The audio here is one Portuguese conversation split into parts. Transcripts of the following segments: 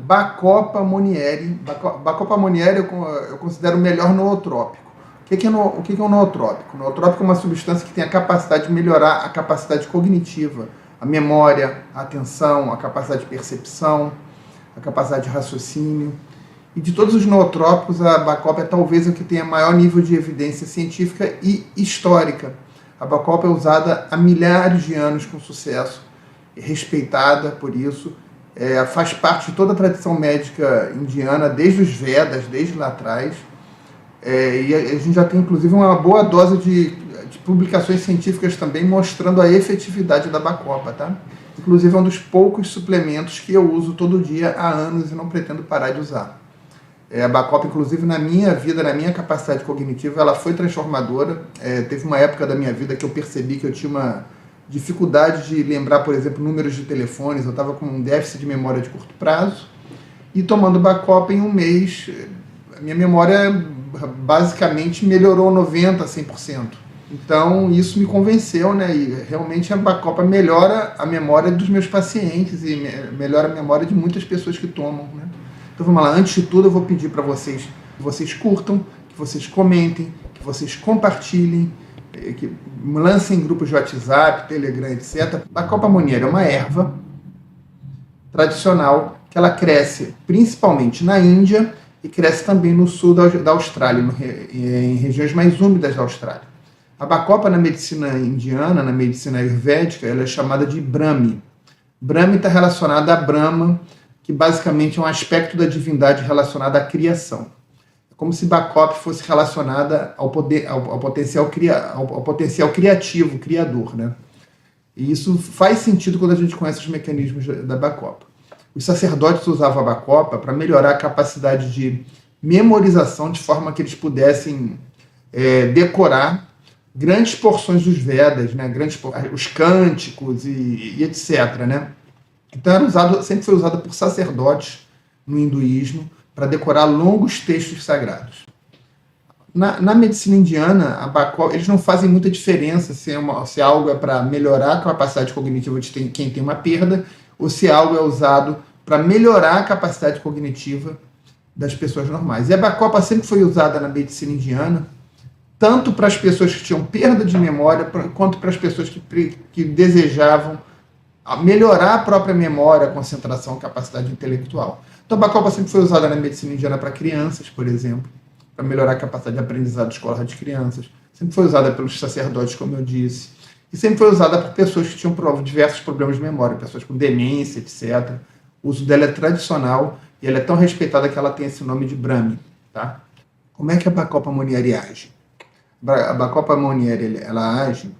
Bacopa monnieri. Bacopa monnieri eu considero o melhor nootrópico. O que é um nootrópico? O nootrópico é uma substância que tem a capacidade de melhorar a capacidade cognitiva, a memória, a atenção, a capacidade de percepção, a capacidade de raciocínio. E de todos os nootrópicos, a Bacopa é talvez o que tenha maior nível de evidência científica e histórica. A Bacopa é usada há milhares de anos com sucesso, é respeitada por isso, faz parte de toda a tradição médica indiana, desde os Vedas, desde lá atrás. E a gente já tem, inclusive, uma boa dose de publicações científicas também mostrando a efetividade da Bacopa, tá? Inclusive, é um dos poucos suplementos que eu uso todo dia há anos e não pretendo parar de usar. A Bacopa, inclusive, na minha vida, na minha capacidade cognitiva, ela foi transformadora. Teve uma época da minha vida que eu percebi que eu tinha uma dificuldade de lembrar, por exemplo, números de telefones. Eu estava com um déficit de memória de curto prazo. E tomando Bacopa em um mês, a minha memória basicamente melhorou 90% a 100%. Então, isso me convenceu, né? E realmente a Bacopa melhora a memória dos meus pacientes e melhora a memória de muitas pessoas que tomam, né? Então vamos lá, antes de tudo eu vou pedir para vocês que vocês curtam, que vocês comentem, que vocês compartilhem, que lancem grupos de WhatsApp, Telegram, etc. Bacopa monnieri é uma erva tradicional que ela cresce principalmente na Índia e cresce também no sul da Austrália, em regiões mais úmidas da Austrália. A Bacopa na medicina indiana, na medicina ayurvédica, ela é chamada de Brahmi. Brahmi está relacionada a Brahma, que basicamente é um aspecto da divindade relacionado à criação. É como se Bacopa fosse relacionada ao potencial criativo, criador, né? E isso faz sentido quando a gente conhece os mecanismos da Bacopa. Os sacerdotes usavam a Bacopa para melhorar a capacidade de memorização, de forma que eles pudessem decorar grandes porções dos Vedas, né? Os cânticos e etc., né? Então sempre foi usado por sacerdotes no hinduísmo para decorar longos textos sagrados. Na medicina indiana, a Bacopa, eles não fazem muita diferença se algo é para melhorar a capacidade cognitiva de quem tem uma perda ou se algo é usado para melhorar a capacidade cognitiva das pessoas normais. E a Bacopa sempre foi usada na medicina indiana, tanto para as pessoas que tinham perda de memória, quanto para as pessoas que desejavam melhorar a própria memória, concentração, capacidade intelectual. Então, a Bacopa sempre foi usada na medicina indiana para crianças, por exemplo, para melhorar a capacidade de aprendizado de escola de crianças. Sempre foi usada pelos sacerdotes, como eu disse. E sempre foi usada por pessoas que tinham diversos problemas de memória, pessoas com demência, etc. O uso dela é tradicional e ela é tão respeitada que ela tem esse nome de Brahmi. Tá? Como é que a Bacopa monnieri age? A Bacopa monnieri ela age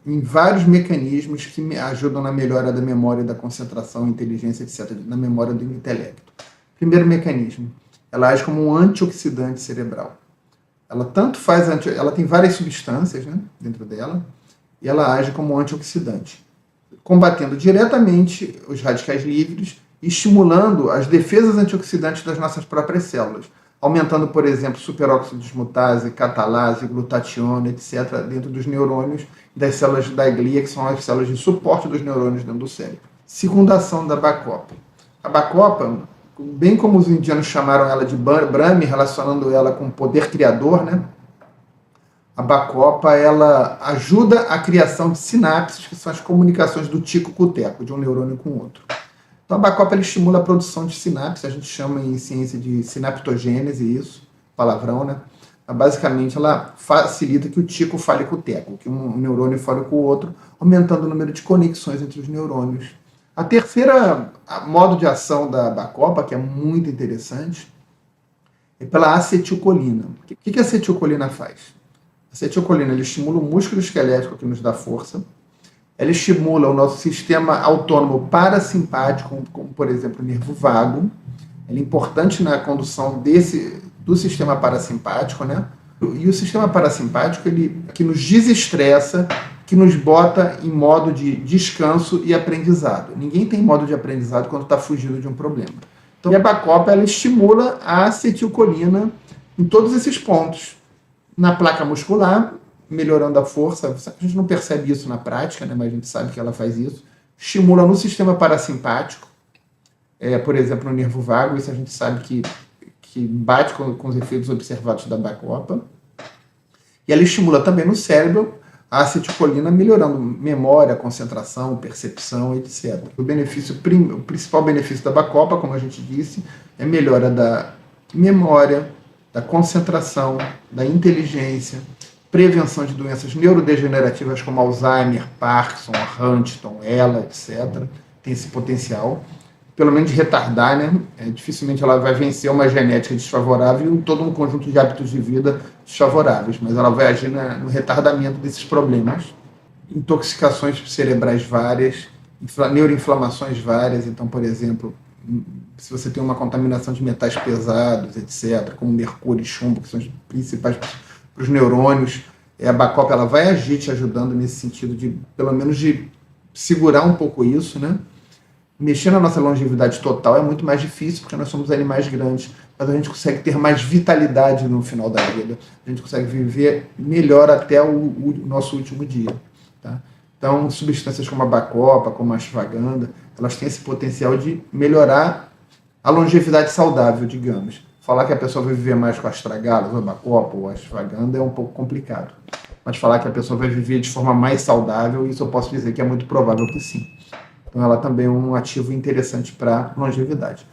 em vários mecanismos que ajudam na melhora da memória, da concentração, inteligência, etc., na memória do intelecto. Primeiro mecanismo, ela age como um antioxidante cerebral. Ela tem várias substâncias, né, dentro dela, e ela age como um antioxidante, combatendo diretamente os radicais livres e estimulando as defesas antioxidantes das nossas próprias células, aumentando, por exemplo, superóxido de dismutase, catalase, glutationa, etc., dentro dos neurônios das células da glia, que são as células de suporte dos neurônios dentro do cérebro. Segunda ação da Bacopa. A Bacopa, bem como os indianos chamaram ela de Brahmi, relacionando ela com o poder criador, né? A Bacopa, ela ajuda a criação de sinapses, que são as comunicações do tico com o teco, de um neurônio com o outro. Então, a Bacopa ela estimula a produção de sinapses, a gente chama em ciência de sinaptogênese, isso, palavrão, né? Basicamente, ela facilita que o tico fale com o teco, que um neurônio fale com o outro, aumentando o número de conexões entre os neurônios. A terceira modo de ação da Bacopa, que é muito interessante, é pela acetilcolina. O que a acetilcolina faz? A acetilcolina ela estimula o músculo esquelético, que nos dá força. Ela estimula o nosso sistema autônomo parasimpático, como por exemplo o nervo vago. Ela é importante na condução do sistema parasimpático, né? E o sistema parasimpático, ele que nos desestressa, que nos bota em modo de descanso e aprendizado. Ninguém tem modo de aprendizado quando está fugindo de um problema. Então, a Bacopa ela estimula a acetilcolina em todos esses pontos. Na placa muscular, melhorando a força, a gente não percebe isso na prática, né, mas a gente sabe que ela faz isso. Estimula no sistema parasimpático, por exemplo, no nervo vago. Isso a gente sabe que bate com os efeitos observados da bacopa. E ela estimula também no cérebro a acetilcolina, melhorando memória, concentração, percepção, etc. O principal benefício da bacopa, como a gente disse, é melhora da memória, da concentração, da inteligência, prevenção de doenças neurodegenerativas como Alzheimer, Parkinson, Huntington, ELA, etc. Tem esse potencial, pelo menos de retardar, né? Dificilmente ela vai vencer uma genética desfavorável e todo um conjunto de hábitos de vida desfavoráveis, mas ela vai agir no retardamento desses problemas. Intoxicações cerebrais várias, neuroinflamações várias. Então, por exemplo, se você tem uma contaminação de metais pesados, etc., como mercúrio e chumbo, que são os principais para os neurônios, a bacopa ela vai agir te ajudando nesse sentido de, pelo menos, de segurar um pouco isso, né? Mexer na nossa longevidade total é muito mais difícil, porque nós somos animais grandes, mas a gente consegue ter mais vitalidade no final da vida. A gente consegue viver melhor até o nosso último dia. Tá? Então, substâncias como a bacopa, como a ashwagandha, elas têm esse potencial de melhorar a longevidade saudável, digamos. Falar que a pessoa vai viver mais com a astragalas, ou a bacopa, ou a ashwagandha é um pouco complicado. Mas falar que a pessoa vai viver de forma mais saudável, isso eu posso dizer que é muito provável que sim. Então ela também é um ativo interessante para longevidade.